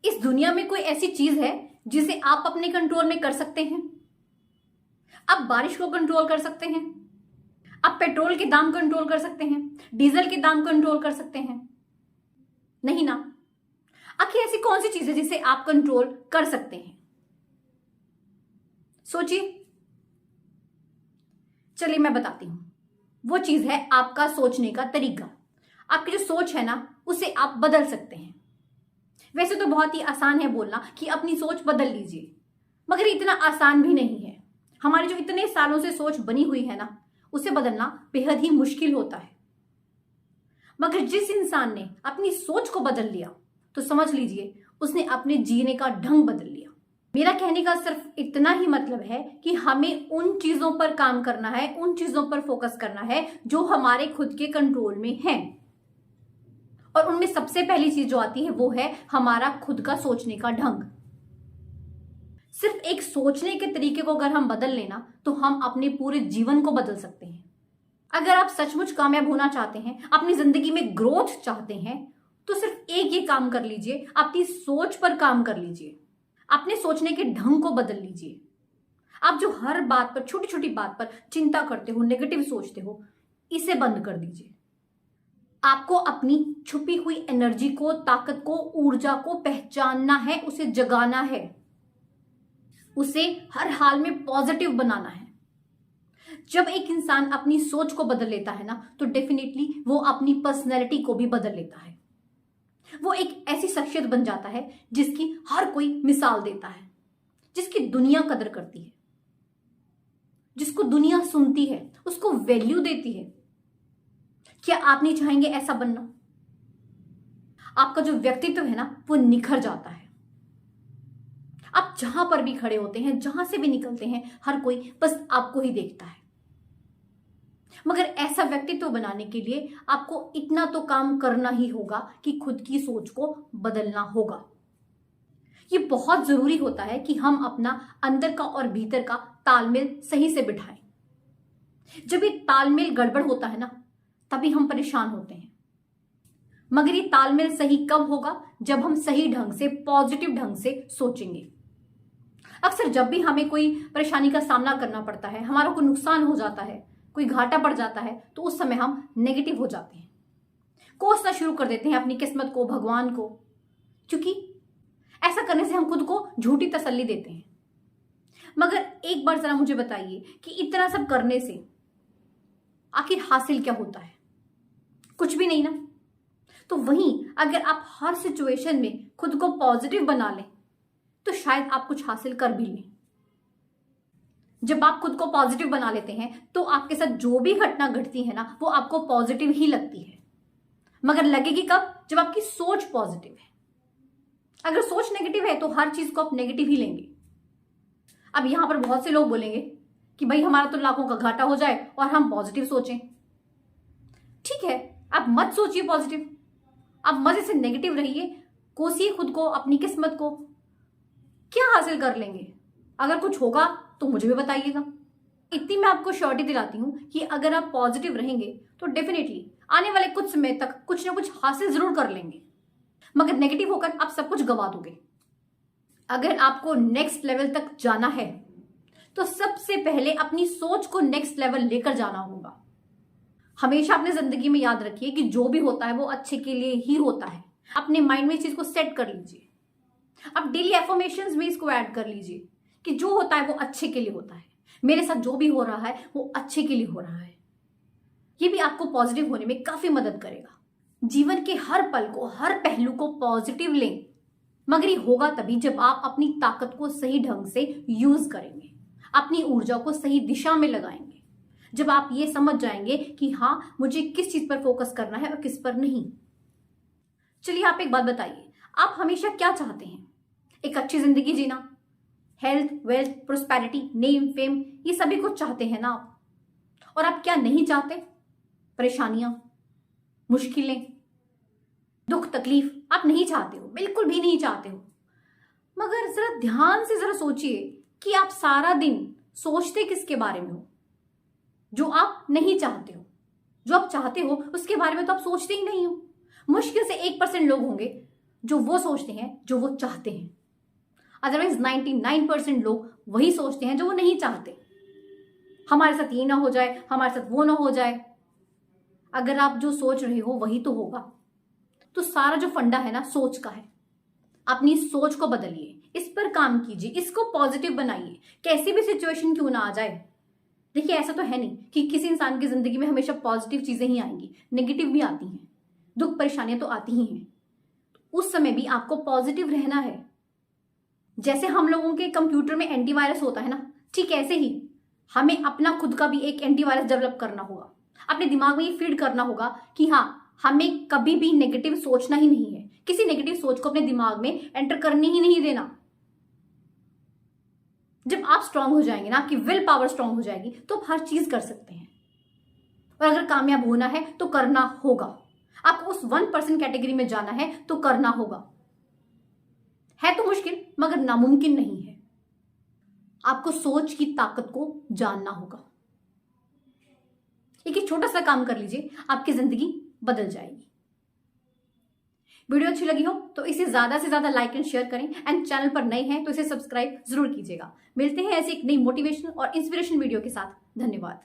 इस दुनिया में कोई ऐसी चीज है जिसे आप अपने कंट्रोल में कर सकते हैं? आप बारिश को कंट्रोल कर सकते हैं? आप पेट्रोल के दाम कंट्रोल कर सकते हैं? डीजल के दाम कंट्रोल कर सकते हैं? नहीं ना। आखिर ऐसी कौन सी चीज है जिसे आप कंट्रोल कर सकते हैं? सोचिए। चलिए मैं बताती हूं। वो चीज है आपका सोचने का तरीका। आपकी जो सोच है ना, उसे आप बदल सकते हैं। वैसे तो बहुत ही आसान है बोलना कि अपनी सोच बदल लीजिए, मगर इतना आसान भी नहीं है। हमारी जो इतने सालों से सोच बनी हुई है ना, उसे बदलना बेहद ही मुश्किल होता है। मगर जिस इंसान ने अपनी सोच को बदल लिया, तो समझ लीजिए उसने अपने जीने का ढंग बदल लिया। मेरा कहने का सिर्फ इतना ही मतलब है कि हमें उन चीजों पर काम करना है, उन चीजों पर फोकस करना है जो हमारे खुद के कंट्रोल में हैं। और उनमें सबसे पहली चीज जो आती है वो है हमारा खुद का सोचने का ढंग। सिर्फ एक सोचने के तरीके को अगर हम बदल लेना, तो हम अपने पूरे जीवन को बदल सकते हैं। अगर आप सचमुच कामयाब होना चाहते हैं, अपनी जिंदगी में ग्रोथ चाहते हैं, तो सिर्फ एक ये काम कर लीजिए, अपनी सोच पर काम कर लीजिए। अपने सोचने के ढंग को बदल लीजिए। आप जो हर बात पर, छोटी छोटी बात पर चिंता करते हो, नेगेटिव सोचते हो, इसे बंद कर दीजिए। आपको अपनी छुपी हुई एनर्जी को, ताकत को, ऊर्जा को पहचानना है, उसे जगाना है, उसे हर हाल में पॉजिटिव बनाना है। जब एक इंसान अपनी सोच को बदल लेता है ना, तो डेफिनेटली वो अपनी पर्सनैलिटी को भी बदल लेता है। वो एक ऐसी शख्सियत बन जाता है जिसकी हर कोई मिसाल देता है, जिसकी दुनिया कदर करती है, जिसको दुनिया सुनती है, उसको वैल्यू देती है। क्या आप नहीं चाहेंगे ऐसा बनना? आपका जो व्यक्तित्व है ना, वो निखर जाता है। आप जहां पर भी खड़े होते हैं, जहां से भी निकलते हैं, हर कोई बस आपको ही देखता है। मगर ऐसा व्यक्तित्व बनाने के लिए आपको इतना तो काम करना ही होगा कि खुद की सोच को बदलना होगा। ये बहुत जरूरी होता है कि हम अपना अंदर का और भीतर का तालमेल सही से बिठाएं। जब ये तालमेल गड़बड़ होता है ना, तभी हम परेशान होते हैं। मगर ये तालमेल सही कब होगा? जब हम सही ढंग से, पॉजिटिव ढंग से सोचेंगे। अक्सर जब भी हमें कोई परेशानी का सामना करना पड़ता है, हमारा कोई नुकसान हो जाता है, कोई घाटा पड़ जाता है, तो उस समय हम नेगेटिव हो जाते हैं, कोसना शुरू कर देते हैं अपनी किस्मत को, भगवान को, क्योंकि ऐसा करने से हम खुद को झूठी तसल्ली देते हैं। मगर एक बार जरा मुझे बताइए कि इतना सब करने से आखिर हासिल क्या होता है? कुछ भी नहीं ना। तो वहीं अगर आप हर सिचुएशन में खुद को पॉजिटिव बना लें, तो शायद आप कुछ हासिल कर भी लें। जब आप खुद को पॉजिटिव बना लेते हैं, तो आपके साथ जो भी घटना घटती है ना, वो आपको पॉजिटिव ही लगती है। मगर लगेगी कब? जब आपकी सोच पॉजिटिव है। अगर सोच नेगेटिव है, तो हर चीज को आप नेगेटिव ही लेंगे। अब यहां पर बहुत से लोग बोलेंगे कि भाई हमारा तो लाखों का घाटा हो जाए और हम पॉजिटिव सोचें। ठीक है, आप मत सोचिए पॉजिटिव, आप मजे से नेगेटिव रहिए, कोसिए खुद को, अपनी किस्मत को। क्या हासिल कर लेंगे? अगर कुछ होगा तो मुझे भी बताइएगा। इतनी मैं आपको श्योरिटी दिलाती हूं कि अगर आप पॉजिटिव रहेंगे, तो डेफिनेटली आने वाले कुछ समय तक कुछ ना कुछ हासिल जरूर कर लेंगे। मगर नेगेटिव होकर आप सब कुछ गवा दोगे। अगर आपको नेक्स्ट लेवल तक जाना है, तो सबसे पहले अपनी सोच को नेक्स्ट लेवल लेकर जाना होगा। हमेशा अपने जिंदगी में याद रखिए कि जो भी होता है वो अच्छे के लिए ही होता है। अपने माइंड में इस चीज को सेट कर लीजिए। अब डेली एफर्मेशंस में इसको ऐड कर लीजिए कि जो होता है वो अच्छे के लिए होता है। मेरे साथ जो भी हो रहा है वो अच्छे के लिए हो रहा है। ये भी आपको पॉजिटिव होने में काफी मदद करेगा। जीवन के हर पल को, हर पहलू को पॉजिटिव लें। मगर ये होगा तभी जब आप अपनी ताकत को सही ढंग से यूज करेंगे, अपनी ऊर्जा को सही दिशा में लगाएंगे। जब आप ये समझ जाएंगे कि हाँ, मुझे किस चीज पर फोकस करना है और किस पर नहीं। चलिए आप एक बात बताइए, आप हमेशा क्या चाहते हैं? एक अच्छी जिंदगी जीना, health, wealth, prosperity, name, fame, ये सभी कुछ चाहते हैं ना आप? और आप क्या नहीं चाहते? परेशानियां, मुश्किलें, दुख, तकलीफ आप नहीं चाहते हो, बिल्कुल भी नहीं चाहते हो। मगर जरा ध्यान से जरा सोचिए कि आप सारा दिन सोचते किसके बारे में हो? जो आप नहीं चाहते हो। जो आप चाहते हो उसके बारे में तो आप सोचते ही नहीं हो। मुश्किल से 1% लोग होंगे जो वो सोचते हैं जो वो चाहते हैं। अदरवाइज 99% लोग वही सोचते हैं जो वो नहीं चाहते। हमारे साथ ये ना हो जाए, हमारे साथ वो ना हो जाए। अगर आप जो सोच रहे हो वही तो होगा। तो सारा जो फंडा है ना सोच का है। अपनी सोच को बदलिए, इस पर काम कीजिए, इसको पॉजिटिव बनाइए, कैसी भी सिचुएशन क्यों ना आ जाए। देखिए ऐसा तो है नहीं कि किसी इंसान की जिंदगी में हमेशा पॉजिटिव चीजें ही आएंगी, नेगेटिव भी आती हैं, दुख परेशानियां तो आती ही हैं। उस समय भी आपको पॉजिटिव रहना है। जैसे हम लोगों के कंप्यूटर में एंटीवायरस होता है ना, ठीक ऐसे ही हमें अपना खुद का भी एक एंटीवायरस डेवलप करना होगा। अपने दिमाग में ये फीड करना होगा कि हाँ, हमें कभी भी नेगेटिव सोचना ही नहीं है, किसी नेगेटिव सोच को अपने दिमाग में एंटर करने ही नहीं देना। जब आप स्ट्रांग हो जाएंगे ना, आपकी विल पावर स्ट्रांग हो जाएगी, तो आप हर चीज कर सकते हैं। और अगर कामयाब होना है तो करना होगा। आपको उस 1% कैटेगरी में जाना है तो करना होगा। है तो मुश्किल मगर नामुमकिन नहीं है। आपको सोच की ताकत को जानना होगा। एक छोटा सा काम कर लीजिए, आपकी जिंदगी बदल जाएगी। वीडियो अच्छी लगी हो तो इसे ज्यादा से ज्यादा लाइक एंड शेयर करें, एंड चैनल पर नए हैं तो इसे सब्सक्राइब जरूर कीजिएगा। मिलते हैं ऐसे एक नई मोटिवेशनल और इंस्पिरेशन वीडियो के साथ। धन्यवाद।